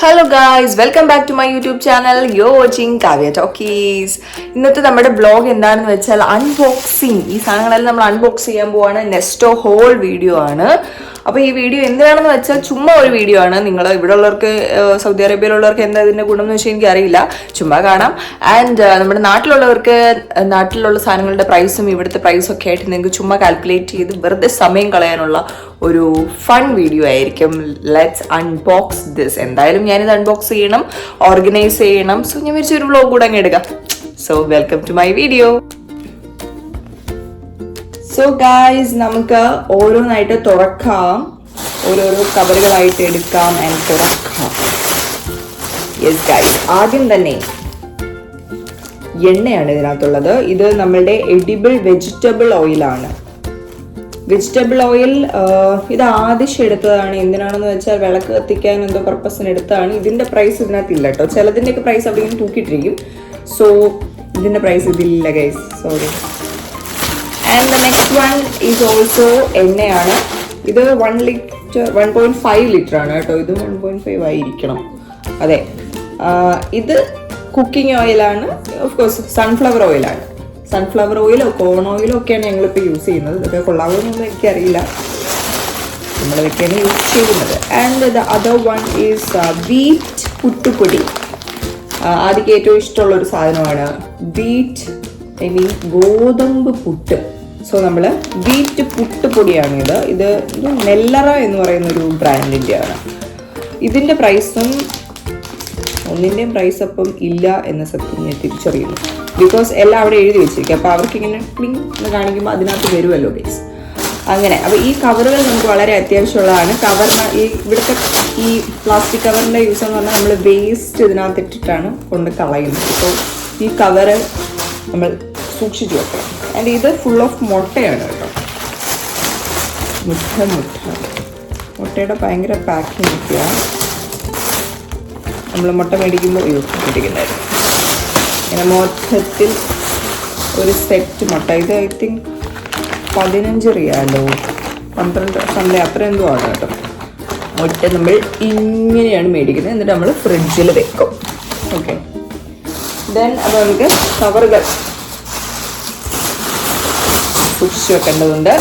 Hello guys, welcome back to my YouTube channel. You watching Kavya Talkies. ഇന്നത്തെ നമ്മുടെ blog എന്താണെന്ന് വെച്ചാൽ അൺബോക്സിങ്. ഈ സാധനങ്ങളെല്ലാം നമ്മൾ അൺബോക്സ് ചെയ്യാൻ പോവാണ്. നെസ്റ്റോ ഹോൾ വീഡിയോ ആണ്. അപ്പോൾ ഈ വീഡിയോ എന്തിനാണെന്ന് വെച്ചാൽ ചുമ്മാ ഒരു വീഡിയോ ആണ്. നിങ്ങൾ ഇവിടെ ഉള്ളവർക്ക്, സൗദി അറേബ്യയിലുള്ളവർക്ക് എന്താ ഇതിൻ്റെ ഗുണം എന്ന് വെച്ചാൽ എനിക്കറിയില്ല, ചുമ്മാ കാണാം. ആൻഡ് നമ്മുടെ നാട്ടിലുള്ളവർക്ക് നാട്ടിലുള്ള സാധനങ്ങളുടെ പ്രൈസും ഇവിടുത്തെ പ്രൈസും ഒക്കെ ആയിട്ട് നിങ്ങൾക്ക് ചുമ്മാ കാൽക്കുലേറ്റ് ചെയ്ത് വെറുതെ സമയം കളയാനുള്ള ഒരു ഫൺ വീഡിയോ ആയിരിക്കും. Let's unbox this. എന്തായാലും ഞാനിത് അൺബോക്സ് ചെയ്യണം, ഓർഗനൈസ് ചെയ്യണം. സോ ഞാൻ വിചാരിച്ച ഒരു വ്ലോഗ് കൂടെ അങ്ങ് എടുക്കാം. So welcome to my video. So guys, നമുക്ക് ഓരോന്നായിട്ട് തുറക്കാം, ഓരോരോ കവറുകളായിട്ട് എടുക്കാം ആൻഡ് തുറക്കാം. യെസ് ഗായ്സ്, ആദ്യം തന്നെ എണ്ണയാണ് ഇതിനകത്തുള്ളത്. ഇത് നമ്മളുടെ എഡിബിൾ വെജിറ്റബിൾ ഓയിലാണ്. വെജിറ്റബിൾ ഓയിൽ ഇത് ആദ്യം എടുത്തതാണ്. എന്തിനാണെന്ന് വെച്ചാൽ വിളക്ക് കത്തിക്കാൻ എന്തോ പർപ്പസിന് എടുത്തതാണ്. ഇതിന്റെ പ്രൈസ് ഇതിനകത്തില്ല കേട്ടോ. ചിലതിൻ്റെയൊക്കെ പ്രൈസ് അവിടെ ഇങ്ങനെ തൂക്കിയിട്ടിരിക്കും. സോ ഇതിന്റെ പ്രൈസ് ഇതിലില്ല guys, sorry. And the next one is also എണ്ണയാണ്. ഇത് 1.5 ലിറ്റർ ആണ് കേട്ടോ. ഇത് 1.5 ആയിരിക്കണം, അതെ. ഇത് കുക്കിംഗ് ഓയിലാണ്, ഓഫ് കോഴ്സ് സൺഫ്ലവർ ഓയിലാണ്. സൺഫ്ലവർ ഓയിലോ കോൺ ഓയിലോ ഒക്കെയാണ് ഞങ്ങളിപ്പോൾ യൂസ് ചെയ്യുന്നത്. ഇതൊക്കെ കൊള്ളാവുന്നൊന്നും എനിക്കറിയില്ല, നമ്മളിതൊക്കെയാണ് യൂസ് ചെയ്യുന്നത്. And the other one is wheat പുട്ടുപൊടി. ആദ്യം ഏറ്റവും ഇഷ്ടമുള്ള ഒരു സാധനമാണ് വീറ്റ്, ഐ മീൻ ഗോതമ്പ് പുട്ട്. സോ നമ്മൾ വീറ്റ് പുട്ടുപൊടിയാണിത്. ഇത് നെല്ലറ എന്ന് പറയുന്ന ഒരു ബ്രാൻഡിൻ്റെയാണ്. ഇതിൻ്റെ പ്രൈസും ഒന്നിൻ്റെയും പ്രൈസ് അപ്പം ഇല്ല എന്ന സത്യം ഞാൻ തിരിച്ചറിയുന്നു. ബിക്കോസ് എല്ലാം അവിടെ എഴുതി വെച്ചിരിക്കും. അപ്പോൾ അവർക്ക് ഇങ്ങനെ ക്ലിങ് എന്ന് കാണിക്കുമ്പോൾ അതിനകത്ത് വരുമല്ലോ ഗൈസ്. അങ്ങനെ അപ്പോൾ ഈ കവറുകൾ നമുക്ക് വളരെ അത്യാവശ്യമുള്ളതാണ്. കവറിന് ഇവിടുത്തെ ഈ പ്ലാസ്റ്റിക് കവറിൻ്റെ യൂസ് എന്ന് പറഞ്ഞാൽ നമ്മൾ വേസ്റ്റ് ഇതിനകത്ത് ഇട്ടിട്ടാണ് കൊണ്ട് കളയുന്നത്. അപ്പോൾ ഈ കവറ് നമ്മൾ സൂക്ഷിച്ച് വെക്കണം. ആൻഡ് ഇത് ഫുൾ ഓഫ് മുട്ടയാണ് കേട്ടോ. മുട്ടയുടെ ഭയങ്കര പാക്കിങ് ഒക്കെയാണ്. നമ്മൾ മുട്ട മേടിക്കുമ്പോൾ ഇട്ടിരിക്കുന്നതായിരുന്നു. ഇങ്ങനെ മൊത്തത്തിൽ ഒരു സെറ്റ് മുട്ട. ഇത് ഐ തിങ്ക് 15 റിയാലോ 12 സൺഡേ അത്ര എന്തോ ആണ് കേട്ടോ. മുട്ട നമ്മൾ ഇങ്ങനെയാണ് മേടിക്കുന്നത്. എന്നിട്ട് നമ്മൾ ഫ്രിഡ്ജിൽ വെക്കും. ഓക്കെ, ദെൻ അപ്പോൾ നമുക്ക് കവറുകൾ സൂക്ഷിച്ച് വെക്കേണ്ടതുണ്ട്.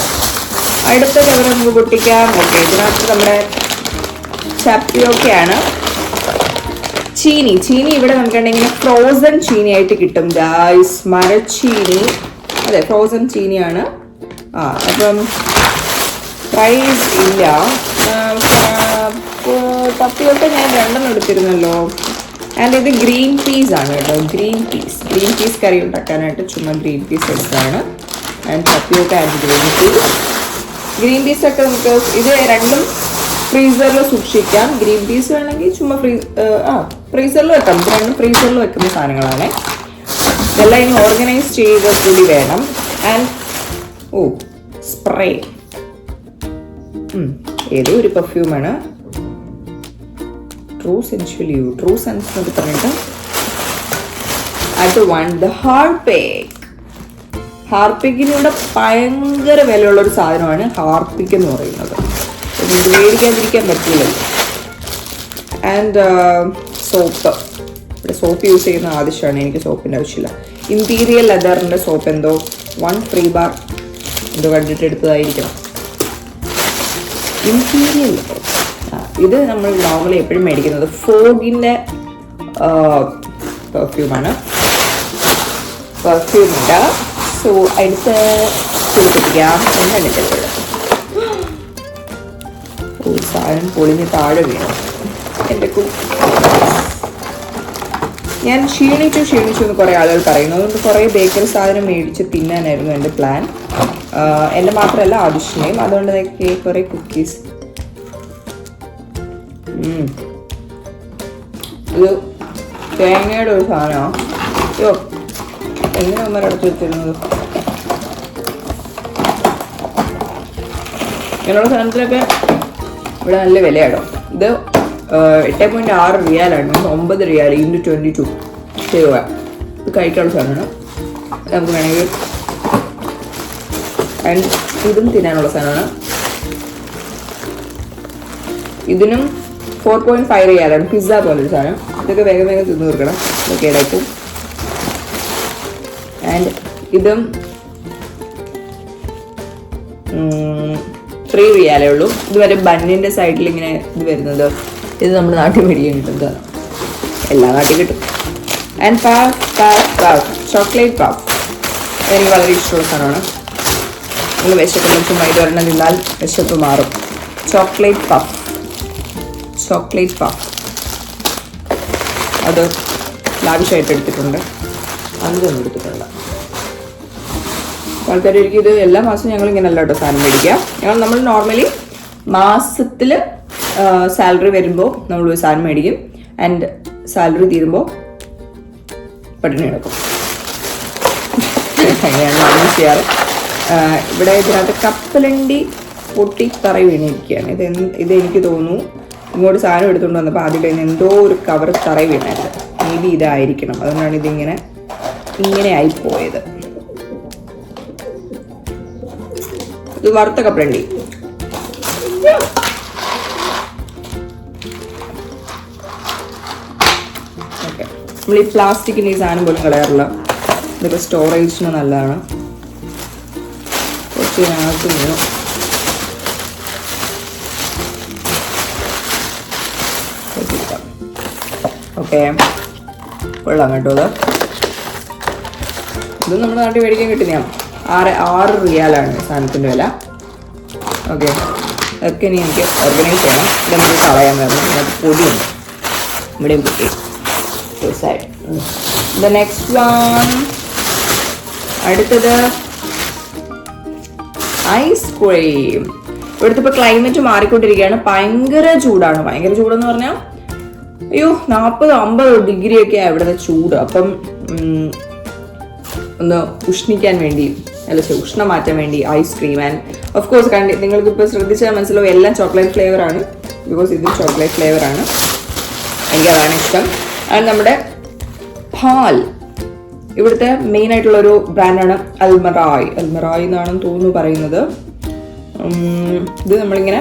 അടുത്ത കവർ നമുക്ക് പൊട്ടിക്കാം. ഓക്കെ, ഇതിനകത്ത് നമ്മുടെ ചപ്പിയൊക്കെയാണ്. ചീനി ഇവിടെ നമുക്കുണ്ടെങ്കിൽ ഫ്രോസൺ ചീനി ആയിട്ട് കിട്ടും ഗായ്സ്. മരച്ചീനി, അതെ, ഫ്രോസൺ ചീനിയാണ്. അപ്പം പ്രൈസ് ഇല്ല. തപ്പിയൊക്കെ ഞാൻ 2 എടുത്തിരുന്നല്ലോ. ആൻഡ് ഇത് ഗ്രീൻ പീസ് ആണ് കേട്ടോ. ഗ്രീൻ പീസ് കറി ഉണ്ടാക്കാനായിട്ട് ചുമ്മാ ഗ്രീൻ പീസ് എടുത്തതാണ്. ആൻഡ് തപ്പിയൊക്കെ ആൻഡ് ഗ്രീൻ പീസൊക്കെ നമുക്ക് ഇത് രണ്ടും ഫ്രീസറിൽ സൂക്ഷിക്കാം. ഗ്രീൻ പീസ് വേണമെങ്കിൽ ചുമ്മാ ഫ്രീസറിൽ വെക്കാം. ഇത് രണ്ടും ഫ്രീസറിൽ വെക്കുന്ന സാധനങ്ങളാണ്. ഇതെല്ലാം ഇനി ഓർഗനൈസ് ചെയ്ത് കൂടി വേണം. ആൻഡ് സ്പ്രേ, ഏതോ ഒരു പെർഫ്യൂമാണ്. ട്രൂ സെൻസ് എന്നൊക്കെ പറഞ്ഞിട്ട്. അടുത്ത വൺ ദ ഹാർപ്പിക്കിനൂടെ ഭയങ്കര വിലയുള്ളൊരു സാധനമാണ് ഹാർപ്പിക് എന്ന് പറയുന്നത്. ഇത് മേടിക്കാതിരിക്കാൻ പറ്റില്ലല്ലോ. ആൻഡ് സോപ്പ്, ഇവിടെ സോപ്പ് യൂസ് ചെയ്യുന്ന ആവശ്യമാണ്. എനിക്ക് സോപ്പിൻ്റെ ആവശ്യമില്ല. ഇമ്പീരിയൽ ലെതറിൻ്റെ സോപ്പ് എന്തോ 1 ഫ്രീ ബാർ എന്തോ കണ്ടിട്ട് എടുത്തതായിരിക്കണം. ഇമ്പീരിയൽ ഇത് നമ്മൾ നോർമലി എപ്പോഴും മേടിക്കുന്നത് ഫോഗിൻ്റെ പെർഫ്യൂമാണ്. പെർഫ്യൂമുണ്ട്. സോ അടുത്ത് കുളിപ്പിക്കാം എന്നിട്ട് ഒരു സാധനം പൊളിഞ്ഞ് താഴെ വീണു. എൻ്റെ ഞാൻ ക്ഷീണിച്ചു എന്ന് കുറേ ആളുകൾ പറയുന്നു. അതുകൊണ്ട് കുറേ ബേക്കറി സാധനം മേടിച്ച് തിന്നാനായിരുന്നു എൻ്റെ പ്ലാൻ. എൻ്റെ മാത്രമല്ല ആദിഷിനെയും. അതുകൊണ്ട് കുറേ കുക്കീസ്. ഇത് തേങ്ങയുടെ ഒരു സാധനമാണ്. അയ്യോ, എങ്ങനെ അമ്മരടച്ച് വെച്ചിരുന്നത്? ഇങ്ങനെയുള്ള സാധനത്തിലൊക്കെ ഇവിടെ നല്ല വിലയാണോ. ഇത് 8.6 റിയാലാണ്. 9 റിയാൽ × 22 രൂപ. ഇത് കഴിക്കാനുള്ള സാധനമാണ്. നമുക്ക് വേണമെങ്കിൽ ആൻഡ് ഇതും തിന്നാനുള്ള സാധനമാണ്. ഇതിനും 4.5 റിയാലാണ്. പിസ്സ പോലൊരു സാധനം. ഇതൊക്കെ വേഗം വേഗം തിന്നു തീർക്കണം, ഇതൊക്കെ ഇടയ്ക്കും. ആൻഡ് ഇതും 3 റിയാലേ ഉള്ളൂ. ഇതുവരെ ബണ്ണിൻ്റെ സൈഡിൽ ഇങ്ങനെ ഇത് വരുന്നത്, ഇത് നമ്മുടെ നാട്ടിൽ മേടിക്കാൻ കിട്ടുന്നതാണ്, എല്ലാ നാട്ടിൽ കിട്ടും. ആൻഡ് പഫ് ചോക്ലേറ്റ് പഫ് എനിക്ക് വളരെ ഇഷ്ടമുള്ള സാധനമാണ്. നിങ്ങൾ വിശക്കുമ്പോൾ ചുമ്മാ ഇത് ഒരെണ്ണം തിന്നാൽ വിശപ്പ് മാറും. ചോക്ലേറ്റ് പഫ് അത് ലാവിഷായിട്ട് എടുത്തിട്ടുണ്ട്, അതൊന്നും എടുത്തിട്ടുണ്ട്. ആൾക്കാരായിരിക്കും ഇത് എല്ലാ മാസവും ഞങ്ങൾ ഇങ്ങനെ അല്ല കേട്ടോ സാധനം മേടിക്കുക. നമ്മൾ നോർമലി മാസത്തിൽ സാലറി വരുമ്പോൾ നമ്മൾ ഒരു സാധനം മേടിക്കും. ആൻഡ് സാലറി തീരുമ്പോൾ പട്ടിണി കിടക്കും. അങ്ങനെയാണ് നമ്മൾ ചെയ്യാറ്. ഇവിടെ ഇതിനകത്ത് കപ്പലണ്ടി പൊട്ടി തറ വീണിരിക്കുകയാണ്. ഇത് എനിക്ക് തോന്നുന്നു ഇങ്ങോട്ട് സാധനം എടുത്തുകൊണ്ട് വന്നപ്പോൾ ആദ്യം എന്തോ ഒരു കവർ തറ വീണായിരുന്നു. മേ ബി ഇതായിരിക്കണം, അതുകൊണ്ടാണ് ഇങ്ങനെ ആയിപ്പോയത്. ഇത് വറുത്ത കപ്പലണ്ടി. ഓക്കെ, നമ്മൾ ഈ പ്ലാസ്റ്റിക്കിൻ്റെ ഈ സാധനം പോലും കളയാറില്ല. ഇതൊക്കെ സ്റ്റോറേജിന് നല്ലതാണ്. കുറച്ച് ഇതിനകത്ത് വീണു. ഓക്കെ, കൊള്ളാം കേട്ടോ. ഇത് നമ്മുടെ നാട്ടിൽ മേടിക്കാൻ കിട്ടുന്നതാണ്. 6 റിയാലാണ് സാധനത്തിൻ്റെ വില. ഓക്കെ, അതൊക്കെ ഇനി എനിക്ക് ഓർഗനൈസ് ചെയ്യണം. ഇത് നമുക്ക് കളയാൻ വരണം. ഇതിനകത്ത് പൊടിയുണ്ട്, ഇവിടെയും പൊടി. ദ നെക്സ്റ്റ് വൺ, അടുത്തത് ഐസ്ക്രീം. ഇവിടുത്തെ ഇപ്പോൾ ക്ലൈമറ്റ് മാറിക്കൊണ്ടിരിക്കുകയാണ്. ഭയങ്കര ചൂടാണ്. ഭയങ്കര ചൂടെന്ന് പറഞ്ഞാൽ 40-50 ഡിഗ്രിയൊക്കെയാണ് ഇവിടുത്തെ ചൂട്. അപ്പം ഒന്ന് ഉഷ്ണിക്കാൻ വേണ്ടി, ഉഷ്ണം മാറ്റാൻ വേണ്ടി ഐസ്ക്രീം. ആൻഡ് ഓഫ് കോഴ്സ് നിങ്ങൾക്ക് ഇപ്പോൾ ശ്രദ്ധിച്ചാൽ മനസ്സിലാവും, എല്ലാം ചോക്ലേറ്റ് ഫ്ലേവറാണ്. ബിക്കോസ് ഇതും ചോക്ലേറ്റ് ഫ്ലേവറാണ്, എനിക്കതാണ് ഇഷ്ടം. ആൻഡ് നമ്മുടെ പാൽ, ഇവിടുത്തെ മെയിൻ ആയിട്ടുള്ളൊരു ബ്രാൻഡാണ് അൽമറായ് എന്നാണെന്ന് തോന്നുന്നു പറയുന്നത്. ഇത് നമ്മളിങ്ങനെ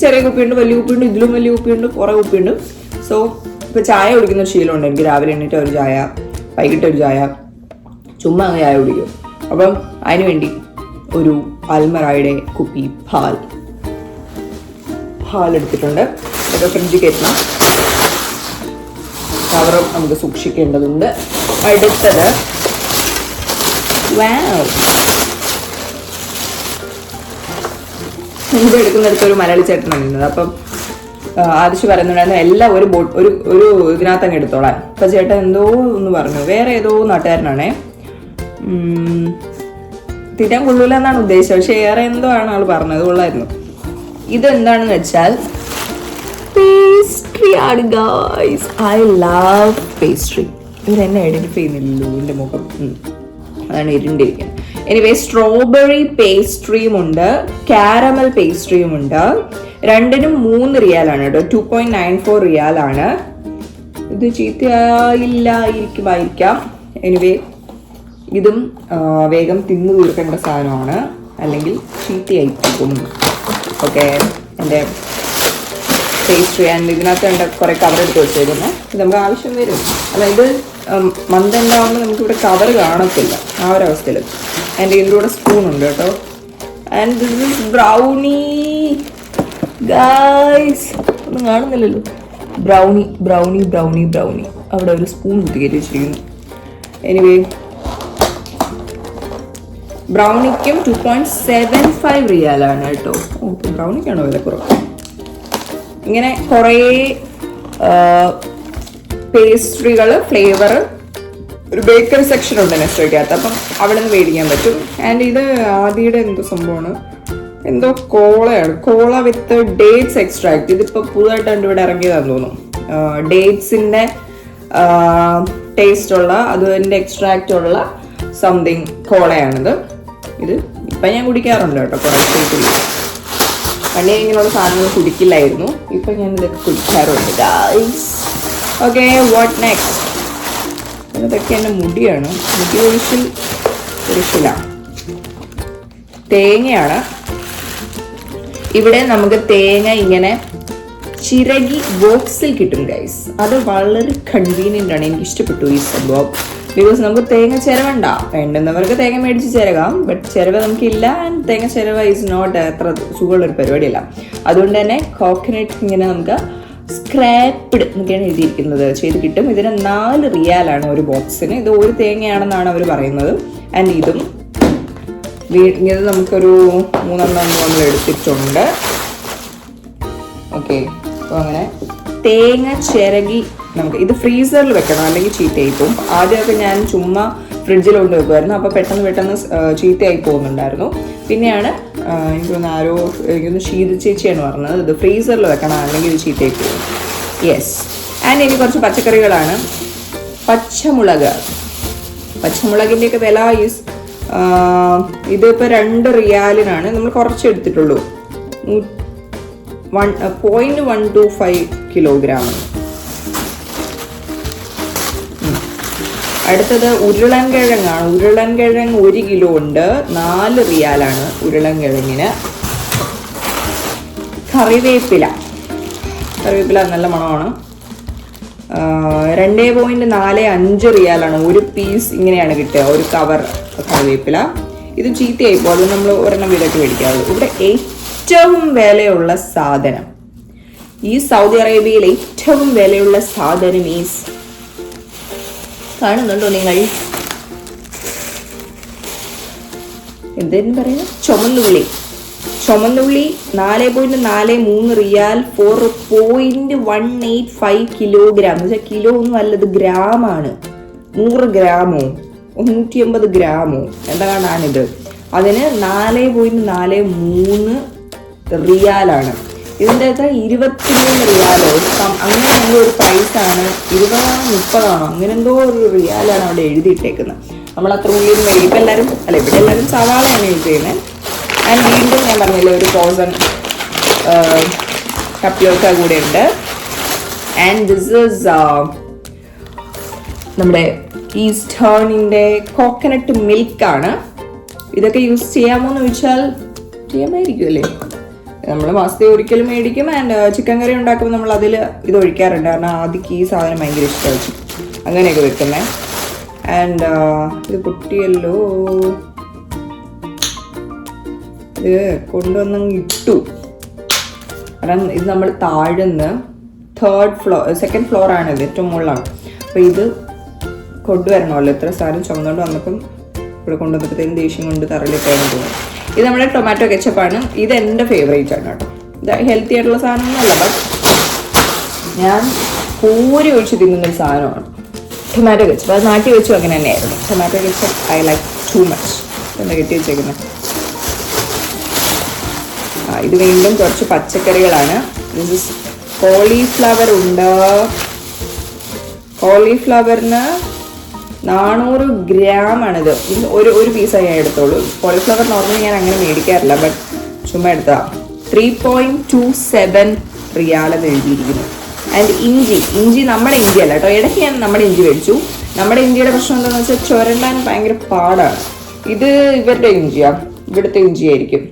ചെറിയ കുപ്പിയുണ്ട്, വലിയ കുപ്പിയുണ്ട്, ഇതിലും വലിയ കുപ്പിയുണ്ട്, കുറേ കുപ്പിയുണ്ട്. സോ ഇപ്പോൾ ചായ കുടിക്കുന്ന ഒരു ശീലമുണ്ട് എനിക്ക്. രാവിലെ എണീറ്റ് ഒരു ചായ, വൈകിട്ട് ഒരു ചായ, ചുമ്മാ അങ്ങ് ചായ കുടിക്കും. അപ്പം അതിന് വേണ്ടി ഒരു അൽമറായുടെ കുപ്പി പാൽ എടുത്തിട്ടുണ്ട്. ഇതൊക്കെ ഫ്രിഡ്ജിൽ കയറ്റണം. കവറും നമുക്ക് സൂക്ഷിക്കേണ്ടതുണ്ട്. അടുത്തത് ഇത് എടുക്കുന്നിടത്ത് ഒരു മലയാളി ചേട്ടനാണ് നിന്നത്. അപ്പം ആദിശ് പറയുന്നുണ്ടായിരുന്നു എല്ലാം ഒരു ഇതിനകത്ത് അങ്ങ് എടുത്തോളാം. അപ്പം ചേട്ടൻ എന്തോ ഒന്ന് പറഞ്ഞു, വേറെ ഏതോ നാട്ടുകാരനാണേ, തിരാൻ കൊള്ളൂല എന്നാണ് ഉദ്ദേശിച്ചത്. പക്ഷെ ഏറെ എന്തോ ആണ് ആൾ പറഞ്ഞത്, കൊള്ളായിരുന്നു. ഇതെന്താണെന്ന് വെച്ചാൽ പേസ്ട്രി ആണ് ഗായ്സ്. I love pastry. ഇവരെന്നെ ഐഡന്റിഫൈ ചെയ്യുന്നില്ലല്ലോ എൻ്റെ മുഖം, അതാണ് ഇരുണ്ടിരിക്കുന്നത്. എനിവേ, സ്ട്രോബെറി പേസ്ട്രിയും ഉണ്ട്, കാരമൽ പേസ്ട്രിയും ഉണ്ട്. രണ്ടിനും 3 റിയാലാണ് കേട്ടോ. 2.94 റിയാലാണ്. ഇത് ചീത്തയായിരിക്കാം. എനിവേ, ഇതും വേഗം തിന്നു തീർക്കേണ്ട സാധനമാണ്, അല്ലെങ്കിൽ ചീത്തയായി പോകും. ഓക്കെ, എൻ്റെ പേസ്ട്രി. ആൻഡ് ഇതിനകത്ത് എൻ്റെ കുറേ കവർ എടുത്ത് വെച്ചേക്കുന്നത്. ഇത് നമുക്ക് ആവശ്യം വരും. അതായത് മന്തുണ്ടാവുമ്പോൾ നമുക്കിവിടെ കവർ കാണത്തില്ല, ആ ഒരവസ്ഥയിൽ. ആൻഡ് ഇതിൻ്റെ കൂടെ സ്പൂൺ ഉണ്ട് കേട്ടോ. And this is brownie guys. ഒന്നും കാണുന്നില്ലല്ലോ. ബ്രൗണി. അവിടെ ഒരു സ്പൂൺ കുത്തിക്കയറ്റി വെച്ചിരിക്കുന്നു. എനിവേ, ബ്രൗണിക്കും 2.75 റിയാലാണ് കേട്ടോ. ഓക്കെ, ബ്രൗണിക്കാണോ വില കുറവ്? ഇങ്ങനെ കുറേ പേസ്ട്രികൾ, ഫ്ലേവർ, ഒരു ബേക്കറി സെക്ഷൻ ഉണ്ട് നെസ്റ്റോയ്ക്കകത്ത്. അപ്പം അവിടെ നിന്ന് മേടിക്കാൻ പറ്റും. ആൻഡ് ഇത് ആദിയുടെ എന്തോ സംഭവമാണ്, എന്തോ കോള വിത്ത് ഡേറ്റ്സ് എക്സ്ട്രാക്ട്. ഇതിപ്പോൾ പുതുതായിട്ടാണ് ഇവിടെ ഇറങ്ങിയതാണെന്ന് തോന്നുന്നു. ഡേറ്റ്സിൻ്റെ ടേസ്റ്റുള്ള, അതിൻ്റെ എക്സ്ട്രാക്റ്റ് ഉള്ള സംതിങ് കോളയാണിത്. ഇത് ഇപ്പം ഞാൻ കുടിക്കാറുണ്ട് കേട്ടോ, കുറേ കുടിക്കും. പണ്ടേ ഇങ്ങനെയുള്ള സാധനങ്ങൾ കുടിക്കില്ലായിരുന്നു, ഇപ്പം ഞാൻ ഇതൊക്കെ കുടിക്കാറുണ്ട് ഗായ്സ്. Okay, what next? ഇതൊക്കെ എൻ്റെ മുടിയാണ്, മുടി ഒഴിച്ചിലാണ്. തേങ്ങയാണ്. ഇവിടെ നമുക്ക് തേങ്ങ ഇങ്ങനെ ചിരകി ബോക്സിൽ കിട്ടും ഗൈസ്. അത് വളരെ കൺവീനിയൻ്റ് ആണ്, എനിക്ക് ഇഷ്ടപ്പെട്ടു ഈ സംഭവം. ബിക്കോസ് നമുക്ക് തേങ്ങ ചിരവണ്ട, വേണ്ടുന്നവർക്ക് തേങ്ങ മേടിച്ച് ചിരകാം, ബട്ട് ചിരവ നമുക്കില്ല. ആൻഡ് തേങ്ങ ചിരവ ഈസ് നോട്ട് അത്ര സുഖമുള്ളൊരു പരിപാടിയല്ല. അതുകൊണ്ട് തന്നെ കോക്കനട്ട് ഇങ്ങനെ നമുക്ക് സ്ക്രാപ്ഡ് എന്നൊക്കെയാണ് എഴുതിയിരിക്കുന്നത് ചെയ്ത് കിട്ടും. ഇതിന് 4 റിയാലാണ് ഒരു ബോക്സിന്. ഇത് ഒരു തേങ്ങയാണെന്നാണ് അവർ പറയുന്നത്. ആൻഡ് ഇതും ഇത് നമുക്കൊരു 3 നമ്മൾ എടുത്തിട്ടുണ്ട്. ഓക്കെ, അപ്പോൾ അങ്ങനെ തേങ്ങ ചിരകി നമുക്ക് ഇത് ഫ്രീസറിൽ വെക്കണം, അല്ലെങ്കിൽ ചീത്തയായി പോകും. ആദ്യമൊക്കെ ഞാൻ ചുമ്മാ ഫ്രിഡ്ജിൽ കൊണ്ട് വെക്കുമായിരുന്നു, അപ്പോൾ പെട്ടെന്ന് ചീത്തയായി പോകുന്നുണ്ടായിരുന്നു. പിന്നെയാണ് എനിക്കൊന്ന് ശീത ചേച്ചിയാണ് പറഞ്ഞത് ഇത് ഫ്രീസറിൽ വെക്കണം, അല്ലെങ്കിൽ ഇത് ചീത്തയായി പോകും. യെസ്. ആൻഡ് ഇനി കുറച്ച് പച്ചക്കറികളാണ്. പച്ചമുളകിൻ്റെയൊക്കെ വില ഈസ് ഇതിപ്പോൾ 2 റിയാലിനാണ് നമ്മൾ കുറച്ച് എടുത്തിട്ടുള്ളൂ. 0.125 കിലോഗ്രാം. അടുത്തത് ഉരുളൻകിഴങ്ങാണ്. ഉരുളൻകിഴങ്ങ് 1 കിലോ ഉണ്ട്, 4 റിയാലാണ് ഉരുളൻകിഴങ്ങിന്. കറിവേപ്പില നല്ല മണമാണ്. 2.45 റിയാലാണ് ഒരു പീസ്. ഇങ്ങനെയാണ് കിട്ടുക, ഒരു കവർ കറിവേപ്പില. ഇത് ചീത്തയായിപ്പോൾ അത് നമ്മൾ ഒരെണ്ണം വീടൊക്കെ മേടിക്കാറുള്ളൂ. ഇവിടെ ഏറ്റവും വിലയുള്ള സാധനം, ഈ സൗദി അറേബ്യയിൽ ഏറ്റവും വിലയുള്ള സാധനം ഈസ്, കാണുന്നുണ്ടോ നിങ്ങൾ? എന്തെന്ന് പറയാ? ചുമന്നുള്ളി 4.43 റിയാൽ, 4.185 കിലോഗ്രാം. എന്ന് വെച്ചാൽ കിലോ ഒന്നും അല്ലത്, ഗ്രാമാണ്. 100 ഗ്രാമോ 150 ഗ്രാമോ എന്താണാണിത്. അതിന് 4.43 റിയാലാണ്. ഇതിൻ്റെ അകത്ത് 23 റിയാലോ അങ്ങനെ എന്തോ ഒരു പ്രൈസാണ്. 20-30 അങ്ങനെ എന്തോ ഒരു റിയാലാണ് അവിടെ എഴുതിയിട്ടേക്കുന്നത്. നമ്മൾ അത്ര ഉള്ളിൽ മേടിക്കും. ഇപ്പം എല്ലാവരും ഇവിടെ എല്ലാവരും സവാളയാണ് യൂസ് ചെയ്യുന്നത്. ആൻഡ് വീണ്ടും ഞാൻ പറഞ്ഞില്ലേ ഒരു ഫ്രോസൺ ടപ്പിയോക്ക കൂടെ ഉണ്ട്. ആൻഡ് ദിസ് ഈസ് നമ്മുടെ ഈസ്റ്റേണിൻ്റെ കോക്കനട്ട് മിൽക്കാണ്. ഇതൊക്കെ യൂസ് ചെയ്യാമോ എന്ന് ചോദിച്ചാൽ ചെയ്യാമായിരിക്കും അല്ലേ. നമ്മൾ മാസത്തെ ഒരിക്കലും മേടിക്കും. ആൻഡ് ചിക്കൻ കറി ഉണ്ടാക്കുമ്പോൾ നമ്മൾ അതിൽ ഇത് ഒഴിക്കാറുണ്ട്, കാരണം ആദ്യക്ക് ഈ സാധനം ഭയങ്കര ഇഷ്ടമായി അങ്ങനെയൊക്കെ വെക്കുന്നത്. ആൻഡ് ഇത് പൊട്ടിയല്ലോ, ഇത് കൊണ്ടുവന്നങ്ങ് ഇട്ടു. കാരണം ഇത് നമ്മൾ താഴ്ന്ന് 2nd ഫ്ലോറാണ്, ഇത് ഏറ്റവും മുകളിലാണ്. അപ്പോൾ ഇത് കൊണ്ടുവരണമല്ലോ. ഇത്ര സാധനം ചുമന്നുകൊണ്ട് വന്നപ്പം ഇവിടെ കൊണ്ടുവന്നപ്പോഴത്തേക്കും ദേഷ്യം കൊണ്ട് തറയിലിട്ടാണ് തോന്നുന്നത്. ഇത് നമ്മുടെ ടൊമാറ്റോ കെച്ചപ്പാണ്. ഇത് എൻ്റെ ഫേവറേറ്റ് ആണ് കേട്ടോ. ഇത് ഹെൽത്തി ആയിട്ടുള്ള സാധനമൊന്നുമല്ല, ബട്ട് ഞാൻ കോരി ഒഴിച്ച് തിന്നുന്നൊരു സാധനമാണ് ടൊമാറ്റോ കെച്ചപ്പ്. അത് നാട്ടി വെച്ചു അങ്ങനെ തന്നെയായിരുന്നു. Tomato ketchup I like too much. എന്താ കെട്ടി വെച്ചേക്കുന്നത്? ഇത് വീണ്ടും കുറച്ച് പച്ചക്കറികളാണ്. കോളിഫ്ലവർ ഉണ്ട്. കോളിഫ്ലവറിന് 400 ഗ്രാമാണിത്. ഒരു പീസായി ഞാൻ എടുത്തോളൂ. കോളിഫ്ലവർ നോർമലി ഞാൻ അങ്ങനെ മേടിക്കാറില്ല, ബട്ട് ചുമ്മാ എടുത്താ. 3.27 റിയാലെന്ന് എഴുതിയിരിക്കുന്നു. ആൻഡ് ഇഞ്ചി നമ്മുടെ ഇഞ്ചി അല്ല കേട്ടോ. ഇടയ്ക്ക് ഞാൻ നമ്മുടെ ഇഞ്ചി മേടിച്ചു. നമ്മുടെ ഇഞ്ചിയുടെ പ്രശ്നം എന്താണെന്ന് വെച്ചാൽ ചുരണ്ടാൻ ഭയങ്കര പാടാണ്. ഇത് ഇവരുടെ ഇഞ്ചിയാണ്, ഇവിടുത്തെ ഇഞ്ചിയായിരിക്കും.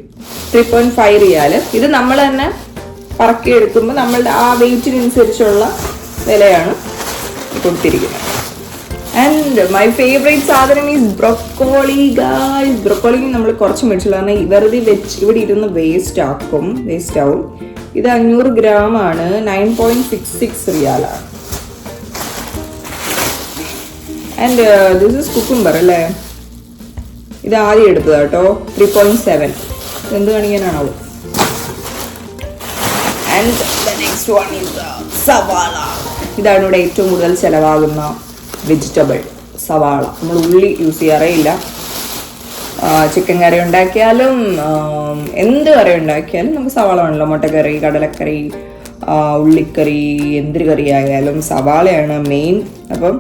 3.5 റിയാല്. ഇത് നമ്മൾ തന്നെ പറക്കി എടുക്കുമ്പോൾ നമ്മളുടെ ആ വെയിറ്റിനനുസരിച്ചുള്ള വിലയാണ് കൊടുത്തിരിക്കുന്നത്. ആൻഡ് മൈ ഫേവറേറ്റ് സാധനം ഈസ് ബ്രൊക്കോളി ഗായ്സ്. ബ്രൊക്കോളി നമ്മൾ കുറച്ച് മേടിച്ചുള്ളൂ, കാരണം വെറുതെ ഇവിടെ ഇരുന്ന് വേസ്റ്റ് ആവും. ഇത് 500 ഗ്രാമാണ്, 9.66 റിയാലാണ്. ആൻഡ് ദിസ് ഇസ് കുക്കുംബർ അല്ലേ. ഇത് ആദ്യം എടുത്തത് കേട്ടോ, 3.7. എന്ത് കാണിക്കാനാണോ. And the next one is സവാള. ഇതാണ് ഇവിടെ ഏറ്റവും കൂടുതൽ ചിലവാകുന്ന വെജിറ്റബിൾ, സവാള. നമ്മൾ ഉള്ളി യൂസ് ചെയ്യാറേ ഇല്ല. ചിക്കൻ കറി ഉണ്ടാക്കിയാലും എന്ത് കറി ഉണ്ടാക്കിയാലും നമുക്ക് സവാള വേണമല്ലോ. മുട്ടക്കറി, കടലക്കറി, ഉള്ളിക്കറി, എന്തൊരു കറി ആയാലും സവാളയാണ് മെയിൻ. അപ്പം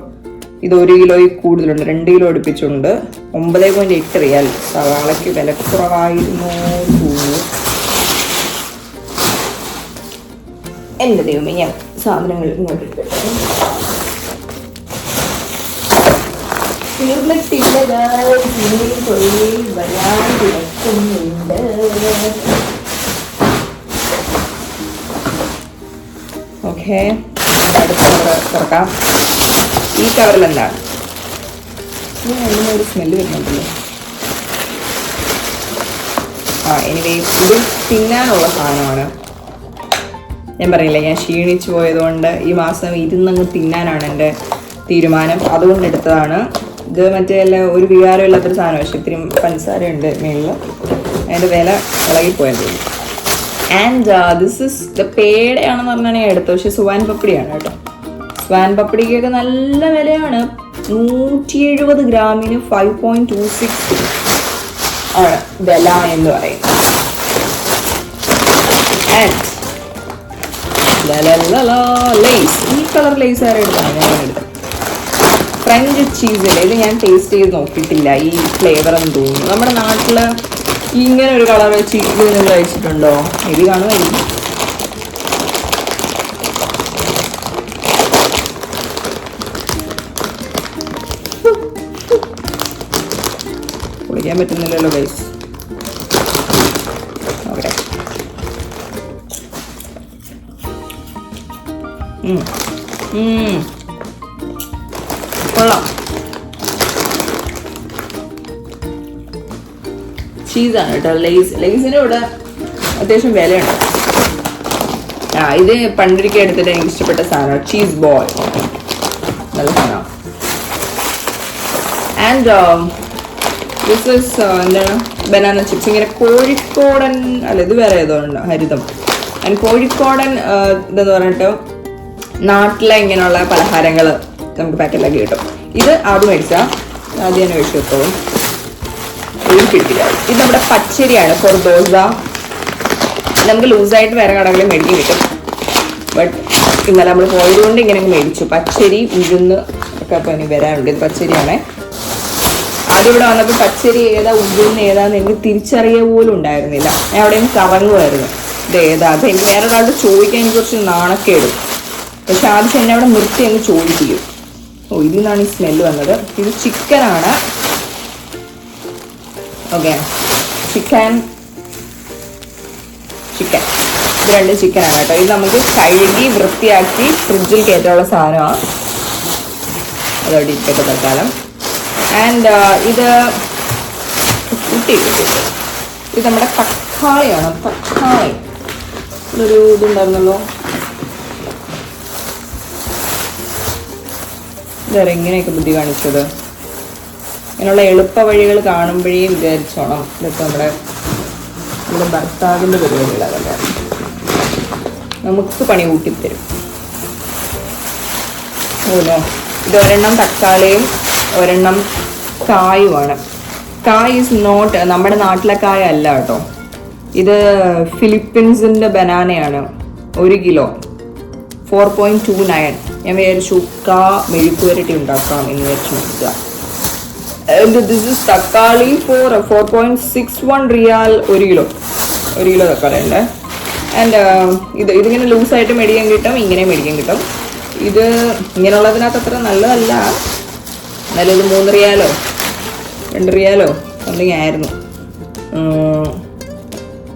ഇത് 1 കിലോയിൽ കൂടുതലുണ്ട്, 2 കിലോ അടുപ്പിച്ചുണ്ട്. 9.8 റിയാൽ. സവാളയ്ക്ക് വില കുറവായിരുന്നു തോന്നുന്നു. എൻ്റെ ദൈവമേ, ഞാൻ സാധനങ്ങൾ ഇങ്ങോട്ട് തീർന്നിട്ടില്ല. വരാൻ കിടക്കുന്നുണ്ട്. ഓക്കെ, അടുത്ത കവർ തുറക്കാം. ഈ കവറിൽ എന്താണ്? ഒരു സ്മെല്ല് വരുന്നുണ്ടല്ലോ. എനിവേ ഇത് തിന്നാനുള്ള സാധനമാണ്. ഞാൻ പറയില്ല, ഞാൻ ക്ഷീണിച്ചു പോയതുകൊണ്ട് ഈ മാസം ഇരുന്നങ്ങ് തിന്നാനാണ് എൻ്റെ തീരുമാനം. അതുകൊണ്ട് എടുത്തതാണ്. ഇത് മറ്റേ ഒരു വികാരമില്ലാത്തൊരു സാധനം, പക്ഷേ ഇത്തിരി പഞ്ചസാരയുണ്ട് മേളിൽ. അതിൻ്റെ വില ഇളകിപ്പോയെന്ന് തോന്നുന്നു. ആൻഡ് ദിസ് ഇസ് പേടയാണെന്ന് പറഞ്ഞാൽ ഞാൻ എടുത്തത്, പക്ഷേ സ്വാൻ പപ്പടിയാണ് കേട്ടോ. സ്വാൻ പപ്പടിക്കൊക്കെ നല്ല വിലയാണ്. 170 ഗ്രാമിന് 5.26 ആണ് വില എന്ന് പറയുന്നത്. ലേസ്, ഈ കളർ ലേസ് ആരും എടുത്താണ് ഞാൻ എടുത്തത്. ഫ്രഞ്ച് ചീസില്ല, ഇത് ഞാൻ ടേസ്റ്റ് ചെയ്ത് നോക്കിയിട്ടില്ല ഈ ഫ്ലേവർ എന്ന് തോന്നുന്നു. നമ്മുടെ നാട്ടിൽ ഇങ്ങനെ ഒരു കളർ ചീസ് നിങ്ങൾ കഴിച്ചിട്ടുണ്ടോ? ഇത് കാണുമായിരിക്കും. കുളിക്കാൻ പറ്റുന്നില്ലല്ലോ ഗൈസ്. ഓക്കെ, കൊള്ളാം. ചീസാണ് കേട്ടോ. ലേസിൻ്റെ കൂടെ അത്യാവശ്യം വിലയുണ്ട്. ഇത് പണ്ടിരിക്കെ എടുത്തിട്ട് എനിക്ക് ഇഷ്ടപ്പെട്ട സാധനമാണ് ചീസ് ബോൾ. നല്ല സാധനമാണ്. ആൻഡ് ദിസ് ഇസ് എന്താണ്, ബനാന ചിപ്സ്. ഇങ്ങനെ കോഴിക്കോടൻ അല്ല, ഇത് വേറെ ഏതോ ഉണ്ട്, ഹരിതം. ആൻഡ് കോഴിക്കോടൻ ഇതെന്ന് പറഞ്ഞിട്ട് നാട്ടിലെ ഇങ്ങനെയുള്ള പലഹാരങ്ങൾ നമുക്ക് പാക്കറ്റിലൊക്കെ കിട്ടും. ഇത് ആദ്യം മേടിച്ചാൽ ആദ്യം തന്നെ മേടിച്ചു വെത്തോളും. ഇത് കിട്ടില്ല. ഇത് നമ്മുടെ പച്ചരിയാണ് ഫോർ ദോശ. നമുക്ക് ലൂസായിട്ട് വേറെ കടകളിൽ മേടിക്കാൻ കിട്ടും. ബട്ട് ഇന്നലെ നമ്മൾ പോയതുകൊണ്ട് ഇങ്ങനെ മേടിച്ചു. പച്ചരി ഉഴുന്ന് ഒക്കെ അപ്പോൾ ഇനി വരാനുണ്ട്. ഇത് പച്ചരിയാണേ. ആദ്യം ഇവിടെ വന്നപ്പോൾ പച്ചരി ഏതാ ഉഴുന്ന് ഏതാന്ന് എനിക്ക് തിരിച്ചറിയ പോലും ഉണ്ടായിരുന്നില്ല. ഞാൻ അവിടെ നിന്ന് കറങ്ങുമായിരുന്നു, ഇത് ഏതാ. അത് എനിക്ക് വേറെ ഒരാളോട് ചോദിക്കാൻ എനിക്ക് കുറച്ച് നാണക്കേടും. പക്ഷെ ആദ്യം എന്നെ അവിടെ നിർത്തി അങ്ങ് ചോദിക്കും. ഇതിൽ നിന്നാണ് ഈ സ്മെല്ല് വന്നത്. ഇത് ചിക്കനാണ്. ഓക്കെ, ചിക്കൻ ഇത് 2 ചിക്കനാണ് കേട്ടോ. ഇത് നമുക്ക് കഴുകി വൃത്തിയാക്കി ഫ്രിഡ്ജിൽ കയറ്റാനുള്ള സാധനമാണ്. അതോടെ ഇരിക്കട്ടെ തൽക്കാലം. ആൻഡ് ഇത് ഇത് നമ്മുടെ തക്കാളിയാണ്. തക്കാളി ഇതൊരു ഇതുണ്ടായിരുന്നല്ലോ. ഇതാരെ ഇങ്ങനെയൊക്കെ ബുദ്ധി കാണിച്ചത്? ഇങ്ങനെയുള്ള എളുപ്പ വഴികൾ കാണുമ്പോഴേ വിചാരിച്ചോണം ഇതൊക്കെ നമ്മുടെ ഭർത്താവിൻ്റെ പരിപാടികളാകല്ലേ, നമുക്ക് പണി കൂട്ടിത്തരും. ഓലോ, ഇത് ഒരെണ്ണം തക്കാളിയും ഒരെണ്ണം കായുമാണ്. കായ് ഈസ് നോട്ട് നമ്മുടെ നാട്ടിലെ കായ അല്ല കേട്ടോ. ഇത് ഫിലിപ്പീൻസിൻ്റെ ബനാനയാണ്. 1 കിലോ 4.29. ഞാൻ വിചാരിച്ചു മെഴുക്കുവരട്ടി ഉണ്ടാക്കാം എന്ന് വിചാരിച്ചു നോക്കുക. And this is തക്കാളി for 4.61 റിയാൽ 1 കിലോ. 1 കിലോ തക്കാളി ഉണ്ട്. ആൻഡ് ഇതിങ്ങനെ ലൂസായിട്ട് മേടിക്കാൻ കിട്ടും, ഇങ്ങനെ മേടിക്കാൻ കിട്ടും. ഇത് ഇങ്ങനെയുള്ളതിനകത്ത് അത്ര നല്ലതല്ല. എന്നാലും ഇത് 3 റിയാലോ 2 റിയാലോ സംതിങ് ആയിരുന്നു.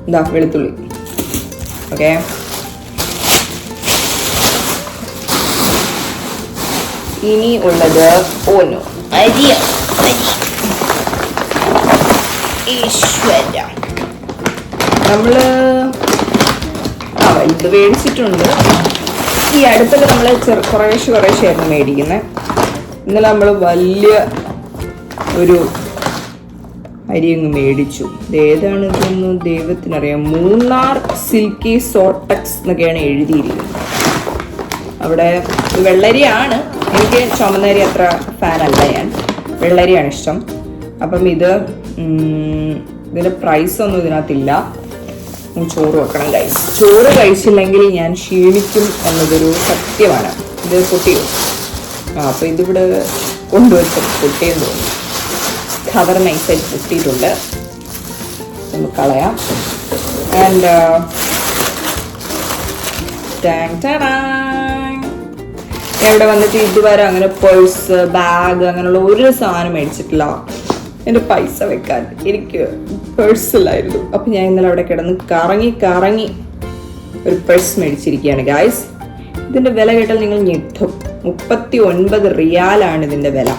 എന്താ വെളുത്തുള്ളി. ഓക്കെ, ഇനി ഉള്ളത് അരി. നമ്മള് ഇത് മേടിച്ചിട്ടുണ്ട്. ഈ അടുത്തൊക്കെ നമ്മൾ കുറേശ്ശെയായിരുന്നു മേടിക്കുന്നത്. ഇന്നലെ നമ്മൾ വലിയ ഒരു അരി അങ്ങ് മേടിച്ചു. ഏതാണ് ഇതൊന്നും ദൈവത്തിനറിയാം. മൂന്നാർ സിൽക്കി സോട്ടക്സ് എന്നൊക്കെയാണ് എഴുതിയിരിക്കുന്നത്. അവിടെ വെള്ളരിയാണ്. എനിക്ക് ചുമന്നരി അത്ര ഫാനല്ല, ഞാൻ വെള്ളരിയാണ് ഇഷ്ടം. അപ്പം ഇതിൻ്റെ പ്രൈസൊന്നും ഇതിനകത്തില്ല. ചോറ് വെക്കണം ഗൈസ്. ചോറ് കഴിച്ചില്ലെങ്കിൽ ഞാൻ ക്ഷീണിക്കും എന്നതൊരു സത്യമാണ്. ഇത് പൊട്ടിയോ? അപ്പോൾ ഇതിവിടെ കൊണ്ടുവച്ച് പൊട്ടിയെന്ന് തോന്നുന്നു. കവർ നൈസായിട്ട് പൊട്ടിയിട്ടുണ്ട്. നമുക്ക് കളയാം. ആൻഡ് ഇവിടെ വന്നിട്ട് ഇതുവരെ അങ്ങനെ പേഴ്സ് ബാഗ് അങ്ങനെയുള്ള ഒരു സാധനം മേടിച്ചിട്ടില്ല. എൻ്റെ പൈസ വെക്കാൻ എനിക്ക് പേഴ്സില്ലായിരുന്നു. അപ്പം ഞാൻ ഇന്നലെ അവിടെ കിടന്ന് കറങ്ങി ഒരു പേഴ്സ് മേടിച്ചിരിക്കുകയാണ് ഗായ്സ്. ഇതിന്റെ വില കേട്ടാൽ നിങ്ങൾ ഞെട്ടും. 39 റിയാലാണ് ഇതിന്റെ വില.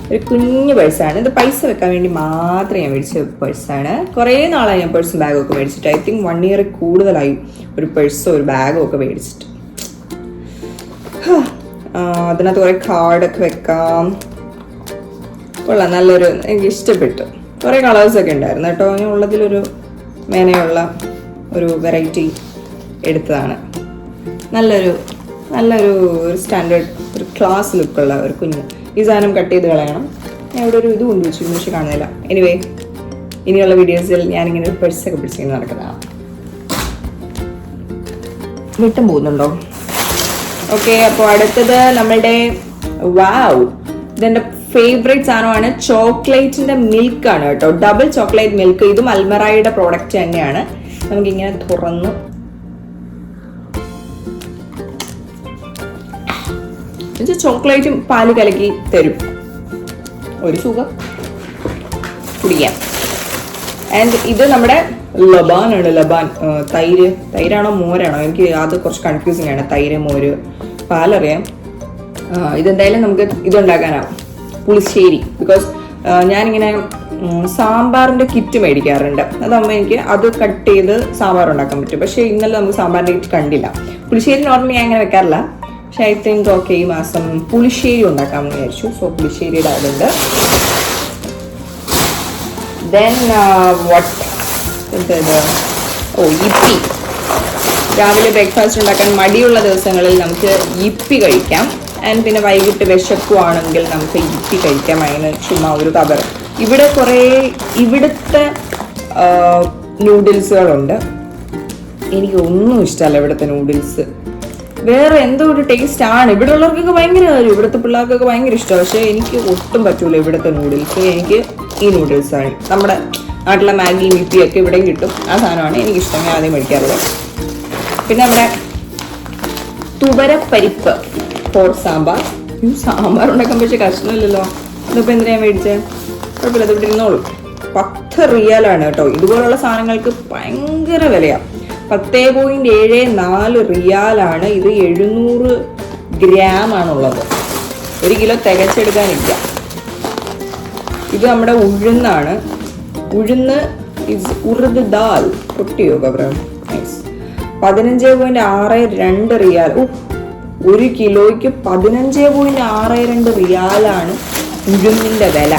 ഒരു കുഞ്ഞു പേഴ്സാണ് ഇത്. പൈസ വെക്കാൻ വേണ്ടി മാത്രം ഞാൻ മേടിച്ച പേഴ്സാണ്. കുറേ നാളായി ഞാൻ പേഴ്സും ബാഗും ഒക്കെ മേടിച്ചിട്ട്. ഐ തിങ്ക് 1 ഇയർ കൂടുതലായി ഒരു പേഴ്സോ ഒരു ബാഗും ഒക്കെ മേടിച്ചിട്ട്. അതിനകത്ത് കുറേ കാർഡൊക്കെ വെക്കാം. കൊള്ളാം, നല്ലൊരു, എനിക്ക് ഇഷ്ടപ്പെട്ടു. കുറേ കളേഴ്സൊക്കെ ഉണ്ടായിരുന്നു കേട്ടോ. ഞാൻ ഉള്ളതിലൊരു മേനയുള്ള ഒരു വെറൈറ്റി എടുത്തതാണ്. നല്ലൊരു സ്റ്റാൻഡേർഡ് ഒരു ക്ലാസ് ലുക്കുള്ള ഒരു കുഞ്ഞ്. ഈ സാധനം കട്ട് ചെയ്ത് കളയണം. ഞാൻ ഇവിടെ ഒരു ഇത് കൊണ്ടുവച്ചിരുന്നു, പക്ഷെ കാണുന്നില്ല. എനിവേ, ഇനിയുള്ള വീഡിയോസിൽ ഞാനിങ്ങനെ ഒരു പേഴ്സൊക്കെ പിടിച്ചിങ്ങനെ നടക്കുന്നതാണ്. വിട്ടും പോകുന്നുണ്ടോ? ഓക്കെ, അപ്പോൾ അടുത്തത് നമ്മളുടെ വാവ്, ഇതെൻ്റെ ഫേവറേറ്റ് സാധനമാണ്. ചോക്ലേറ്റിന്റെ മിൽക്ക് ആണ് കേട്ടോ. Double chocolate milk. ഇതും അൽമറായുടെ പ്രോഡക്റ്റ് തന്നെയാണ്. നമുക്കിങ്ങനെ തുറന്ന് ചോക്ലേറ്റും പാല് കലക്കി തരും. ഒരു സുഖം കുടിക്കാം. ആൻഡ് ഇത് നമ്മുടെ ലബാൻ ആണ്. ലബാൻ തൈരാണോ മോരാണോ, എനിക്ക് അത് കുറച്ച് കൺഫ്യൂസിങ് ആണ്. തൈര്, മോര്, പാലറിയാം. ഇതെന്തായാലും നമുക്ക് ഇതുണ്ടാക്കാനാവും, പുളിശ്ശേരി. ബിക്കോസ് ഞാനിങ്ങനെ സാമ്പാറിന്റെ കിറ്റ് മേടിക്കാറുണ്ട്. അതാകുമ്പോൾ എനിക്ക് അത് കട്ട് ചെയ്ത് സാമ്പാർ ഉണ്ടാക്കാൻ പറ്റും. പക്ഷേ ഇന്നലെ നമുക്ക് സാമ്പാറിന്റെ കിറ്റ് കണ്ടില്ല. പുളിശ്ശേരി നോർമലി ഞാൻ അങ്ങനെ വെക്കാറില്ല. പക്ഷെ ഐ തിങ്ക് ഓക്കെ ഈ മാസം പുളിശ്ശേരി ഉണ്ടാക്കാമെന്ന് വിചാരിച്ചു. സോ പുളിശ്ശേരിയുടെ അതുണ്ട്. ദെൻ വാട്ട് എന്തത്, ഇപ്പി. രാവിലെ ബ്രേക്ക്ഫാസ്റ്റ് ഉണ്ടാക്കാൻ മടിയുള്ള ദിവസങ്ങളിൽ നമുക്ക് ഇപ്പി കഴിക്കാം. ആൻഡ് പിന്നെ വൈകിട്ട് വിശക്കുവാണെങ്കിൽ നമുക്ക് ഇപ്പി കഴിക്കാം. അതിന് ചുമ്മാ ഒരു കവർ. ഇവിടെ കുറേ ഇവിടുത്തെ നൂഡിൽസുകളുണ്ട്. എനിക്ക് ഒന്നും ഇഷ്ടമല്ല ഇവിടുത്തെ നൂഡിൽസ്. വേറെ എന്തോ ഒരു ടേസ്റ്റ് ആണ്. ഇവിടെ ഉള്ളവർക്കൊക്കെ ഭയങ്കര കാര്യം, ഇവിടുത്തെ പിള്ളേർക്കൊക്കെ ഭയങ്കര ഇഷ്ടമാണ്. പക്ഷേ എനിക്ക് ഒട്ടും പറ്റൂല ഇവിടുത്തെ നൂഡിൽസ്. എനിക്ക് ഈ നൂഡിൽസാണ്. നമ്മുടെ നാട്ടിലെ മാഗി ഇപ്പിയൊക്കെ ഇവിടെയും കിട്ടും. ആ സാധനമാണ് എനിക്കിഷ്ടം. ഞാൻ ആദ്യം മേടിക്കാറുള്ളത്. പിന്നെ നമ്മുടെ തുവരപ്പരിപ്പ് ഫോർ സാമ്പാർ. സാമ്പാർ ഉണ്ടാക്കാൻ പക്ഷേ കഷ്ണമില്ലല്ലോ. ഇതിപ്പോൾ എന്തിനാ മേടിച്ചത്? കുഴപ്പമില്ല, അത് ഇവിടെ ഇരുന്നോളൂ. 10 റിയാലാണ് കേട്ടോ. ഇതുപോലുള്ള സാധനങ്ങൾക്ക് ഭയങ്കര വിലയാണ്. 10.74 റിയാലാണ്. ഇത് 700 ഗ്രാം ആണുള്ളത്. 1 കിലോ തികച്ചെടുക്കാനില്ല. ഇത് നമ്മുടെ ഉഴുന്നാണ്. ഉഴുന്ന് ഉറുദ് ദാൽ പൊട്ടിയോ കവറ. 15.62 റിയാൽ. 1 കിലോയ്ക്ക് 15.62 റിയാലാണ് ഉഴുന്നിന്റെ വില.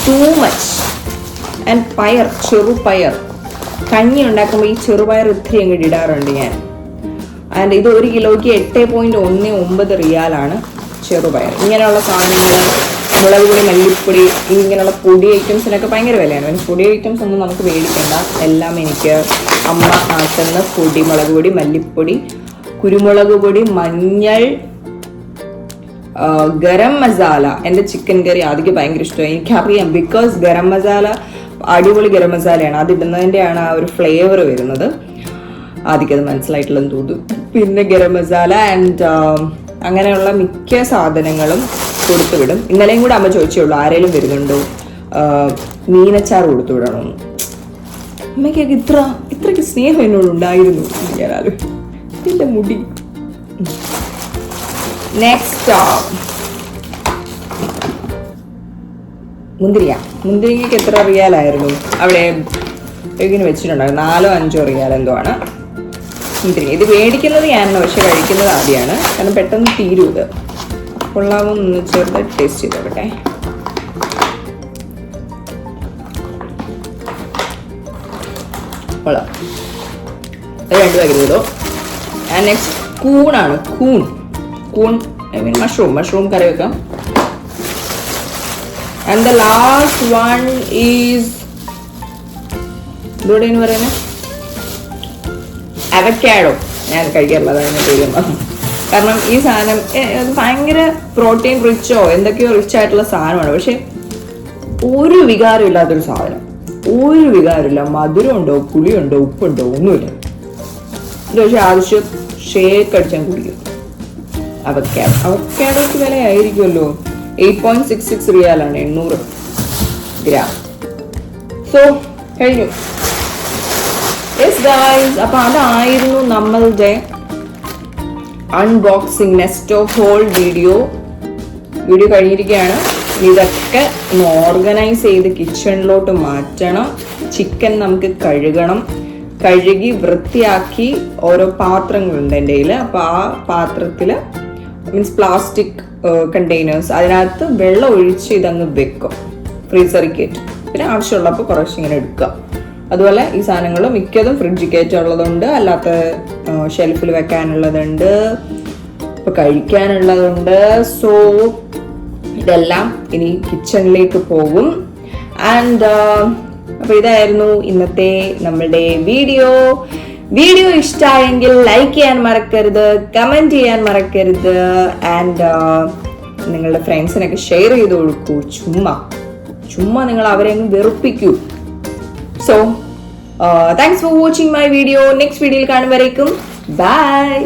Too much. ആൻഡ് പയർ, ചെറുപയർ, കഞ്ഞി ഉണ്ടാക്കുമ്പോൾ ഈ ചെറുപയർ ഇത്തിരി അങ്ങോട്ട് ഇടാറുണ്ട് ഞാൻ. ആൻഡ് ഇത് 1 കിലോയ്ക്ക് 8.19 റിയാലാണ് ചെറുപയർ. ഇങ്ങനെയുള്ള സാധനങ്ങൾ, മുളക് പൊടി, മല്ലിപ്പൊടി, ഇങ്ങനെയുള്ള പൊടി ഐറ്റംസിനൊക്കെ ഭയങ്കര വിലയാണ്. പിന്നെ പൊടി ഐറ്റംസ് ഒന്നും നമുക്ക് മേടിക്കേണ്ട. എല്ലാം എനിക്ക് അമ്മ നാട്ടുന്ന പൊടി, മുളക് പൊടി, മല്ലിപ്പൊടി, കുരുമുളക് പൊടി, മഞ്ഞൾ, ഗരം മസാല. എൻ്റെ ചിക്കൻ കറി ആദ്യം ഭയങ്കര ഇഷ്ടമായി. എനിക്കറിയാം, ബിക്കോസ് ഗരം മസാല അടിപൊളി ഗരം മസാലയാണ്. അതിടുന്നതിൻ്റെയാണ് ആ ഒരു ഫ്ലേവർ വരുന്നത്. ആദ്യം അത് മനസ്സിലായിട്ടുള്ളതെന്ന് തോന്നുന്നു. പിന്നെ ഗരം മസാല ആൻഡ് അങ്ങനെയുള്ള മിക്ക സാധനങ്ങളും കൊടുത്തു വിടും. ഇന്നലെയും കൂടെ അമ്മ ചോദിച്ചുള്ളൂ ആരെങ്കിലും വരുന്നുണ്ടോ, മീനച്ചാർ കൊടുത്തു വിടണമെന്ന്. അമ്മയ്ക്കൊക്കെ ഇത്രയ്ക്ക് സ്നേഹം എന്നോട് ഉണ്ടായിരുന്നു. ഞാനാലും ഇതിൻ്റെ മുടി. നെക്സ്റ്റ് മുന്തിരിങ്ങയ്ക്ക് എത്ര റിയാലായിരുന്നു അവിടെ ഇങ്ങനെ വെച്ചിട്ടുണ്ടായിരുന്നു? 4-5 റിയാൽ എന്തോ ആണ് മുന്തിരിങ്ങ. ഇത് മേടിക്കുന്നത് ഞാനാണ്, പക്ഷെ കഴിക്കുന്നത് ആദ്യമാണ്. കാരണം പെട്ടെന്ന് തീരും. ഇത് കൊള്ളാമെന്ന് ചെറുതായിട്ട് ടേസ്റ്റ് ചെയ്ത് നോക്കട്ടെ. കൊള്ളാം. അത് 2 പാക്കറ്റ് ചെയ്തോ. ആൻഡ് നെക്സ്റ്റ് കൂണാണ്. കൂൺ ഐ മീൻ മഷ്റൂം കറി വെക്കാം. And the last one is ഇതോടെയാണ് പറയുന്നത് അവക്കാഡോ. ഞാൻ കഴിക്കാറില്ല, അതാണ് പേര്. കാരണം ഈ സാധനം ഭയങ്കര പ്രോട്ടീൻ റിച്ചോ എന്തൊക്കെയോ റിച്ച് ആയിട്ടുള്ള സാധനമാണ്. പക്ഷെ ഒരു വികാരം ഇല്ലാത്തൊരു സാധനം. ഒരു വികാരമില്ല. മധുരമുണ്ടോ, പുളിയുണ്ടോ, ഉപ്പുണ്ടോ, ഒന്നുമില്ല. ഇത് പക്ഷെ ആവശ്യം ഷേക്ക് അടിച്ചാൽ കുടിക്കും. അവക്കാഡോക്ക് വിലയായിരിക്കുമല്ലോ. 8.66 റിയാലാണ്, 800 ഗ്രാം. സോ കഴിഞ്ഞു. യെസ് ഗായ്സ്, അപ്പൊ അതായിരുന്നു നമ്മളുടെ അൺബോക്സിങ് നെസ്റ്റോ ഹോൾ വീഡിയോ കഴിഞ്ഞിരിക്കുകയാണ്. ഇതൊക്കെ ഒന്ന് ഓർഗനൈസ് ചെയ്ത് കിച്ചണിലോട്ട് മാറ്റണം. ചിക്കൻ നമുക്ക് കഴുകി വൃത്തിയാക്കി ഓരോ പാത്രങ്ങളുണ്ട് എൻ്റെ കയ്യിൽ. അപ്പോൾ ആ പാത്രത്തിൽ മീൻസ് പ്ലാസ്റ്റിക് കണ്ടെയ്നേഴ്സ്, അതിനകത്ത് വെള്ളം ഒഴിച്ച് ഇതങ്ങ് വെക്കും, ഫ്രീസറിൽ കയറ്റും. പിന്നെ ആവശ്യമുള്ളപ്പോൾ കുറച്ച് ഇങ്ങനെ എടുക്കുക. അതുപോലെ ഈ സാധനങ്ങൾ മിക്കതും ഫ്രിഡ്ജിൽ കയറ്റുള്ളതുണ്ട്, അല്ലാത്ത ഷെൽഫിൽ വെക്കാനുള്ളതുണ്ട്, ഇപ്പോൾ കഴിക്കാനുള്ളതുണ്ട്. സോ ഇതെല്ലാം ഇനി കിച്ചണിലേക്ക് പോകും. ആൻഡ് അപ്പോൾ ഇതായിരുന്നു ഇന്നത്തെ നമ്മളുടെ വീഡിയോ ഇഷ്ടമായെങ്കിൽ ലൈക്ക് ചെയ്യാൻ മറക്കരുത്, കമൻറ്റ് ചെയ്യാൻ മറക്കരുത്. ആൻഡ് നിങ്ങളുടെ ഫ്രണ്ട്സിനൊക്കെ ഷെയർ ചെയ്ത് കൊടുക്കൂ. ചുമ്മാ നിങ്ങൾ അവരെ അങ്ങ് വെറുപ്പിക്കൂ. So thanks for watching my video. Next വീഡിയോയിൽ കാണും വരേക്കും ബൈ.